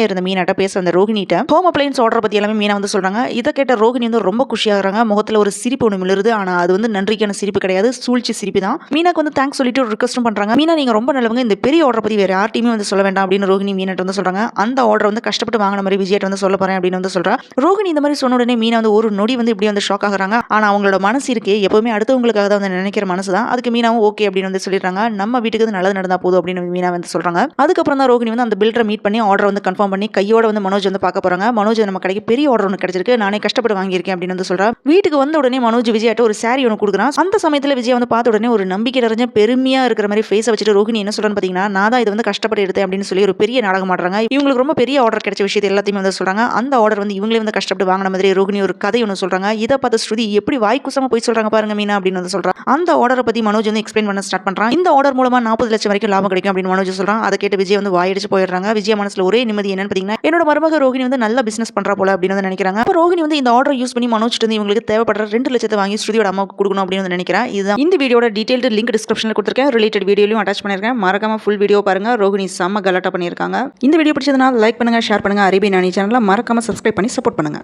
இருந்த மீனாட்ட பேச அந்த ரோஹிணிட்ட ஹோம் அப்ளையன்ஸ் ஆர்டர் பத்தி எல்லாமே மீனா வந்து சொல்றாங்க. இதை கேட்ட ரோஹிணி வந்து ரொம்ப குஷியாகிறாங்க. முகத்துல ஒரு சிரிப்பு ஒன்று மிளருது. ஆனா அது வந்து நன்றிக்கான சிரிப்பு கிடையாது, சூழ்ச்சி சிரிப்பு தான். மீனாக்கு வந்து தேங்க்ஸ் சொல்லிட்டு ஒரு ரிக்வஸ்டும் பண்றாங்க. மீனா நீங்க ரொம்ப நல்லவங்க, இந்த பெரிய ஆர்டர் பத்தி வேற யார்ட்டையுமே வந்து சொல்ல வேண்டாம் அப்படின்னு ரோஹிணி மீனாட்ட வந்து சொல்றாங்க. அந்த ஆர்டர் வந்து கஷ்டப்பட்டு வாங்கின மாதிரி விஜய்ட்ட வந்து சொல்ல போறேன் அப்படின்னு வந்து சொல்றா. ரோஹிணி இந்த மாதிரி சொன்ன உடனே மீனா வந்து ஒரு நொடி வந்து இப்படி வந்து ஷாக் ஆகுறாங்க. ஆனா அவங்களோட மனசு இருக்கே எப்பவுமே அடுத்தவங்களுக்காக தான் வந்து நினைக்கிற மனசு தான். அதுக்கு மீனாவும் ஓகே அப்படின்னு வந்து சொல்லிடுறாங்க. நம்ம வீட்டுக்கு நல்லது நடந்தா போதும் அப்படின்னு மீனா வந்து சொல்றாங்க. அதுக்கப்புறம் தான் ரோஹிணி வந்து அந்த பில்டரை மீட் பண்ணி ஆர்டர் வந்து கன்ஃபார்ம் பண்ணி கையோட வந்து மனோஜ் வந்து பார்க்க போறாங்க. மனோஜ் நம்ம கடைக்கு பெரிய ஆர்டர் ஒன்று கிடைச்சிருக்கு, நானே கஷ்டப்பட்டு வாங்கியிருக்கேன் அப்படின்னு வந்து சொல்றா. வீட்டுக்கு வந்த உடனே மனோஜ் விஜயாட்ட ஒரு சாரி ஒன்று கொடுக்குறான். அந்த சமயத்தில் விஜய் வந்து பார்த்த உடனே ஒரு நம்பிக்கை நிறைஞ்ச பெருமையா இருக்கிற மாதிரி ஃபேஸை வச்சுட்டு ரோஹிணி என்ன சொல்றான்னு பார்த்தீங்கன்னா, நான் தான் இது வந்து கஷ்டப்பட்டு எடுத்தேன் அப்படின்னு சொல்லி ஒரு பெரிய நாடகம் ஆடுறாங்க. இவங்களுக்கு ரொம்ப பெரிய ஆர்டர் கிடைச்ச விஷயத்தை எல்லாத்தையுமே வந்து சொல்றாங்க. அந்த ஆர்டர் வந்து இவங்களே வந்து கஷ்டப்பட்டு வாங்கின மாதிரி ரோஹிணி ஒரு கதை ஒன்று சொல்றாங்க. இதை பார்த்து ஸ்ருதி எப்படி வாய்க்குசமா போய் சொல்றாங்க பாருங்க மீனா அப்படின்னு வந்து சொல்றான். அந்த ஆர்டரை பத்தி மனோஜ் வந்து எக்ஸ்பிளைன் பண்ண ஸ்டார்ட் பண்றான். இந்த ஆர்டர் மூலமா 40 லட்சம் வரைக்கும் லாபம் கிடைக்கும் அப்படின்னு மனோஜ் சொல்றான். அதை கேட்டு விஜய் வந்து வாயடிச்சு போயிடுறாங்க. விஜய் மனசுல ஒரே நிம்மதி என்னன்னு பார்த்தீங்கன்னா, என்னோட மருமக ரோஹிணி வந்து நல்ல பிசினஸ் பண்றா போல அப்படின்னு வந்து நினைக்கிறாங்க. அப்ப ரோஹிணி வந்து இந்த ஆர்டர் யூஸ் பண்ணி மனோஜ் வந்து இவங்களுக்கு தேவைப்படுற 2 லட்சத்தை வாங்கி ஸ்ருதியோட அம்மாவுக்கு கொடுக்கணும் அப்படின்னு வந்து நினைக்கிறேன். இதுதான் இந்த வீடியோட டீடைல்டு லிங்க் டிஸ்கிரிப்ஷன்ல கொடுத்துருக்கேன். ரிலேட்டட் வீடியோலையும் அட்டாச் பண்ணிருக்கேன். மறக்காம ஃபுல் வீடியோ பாருங்க. ரோஹிணி செம்ம கலாட்டா பண்ணியிருக்காங்க. இந்த வீடியோ பிடிச்சதுனா லைக் பண்ணுங்க, ஷேர் பண்ணுங்க. அரேபியன் அணி சேனலை மறக்காம சப்ஸ்கிரைப் பண்ணி சப்போர்ட் பண்ணுங்க.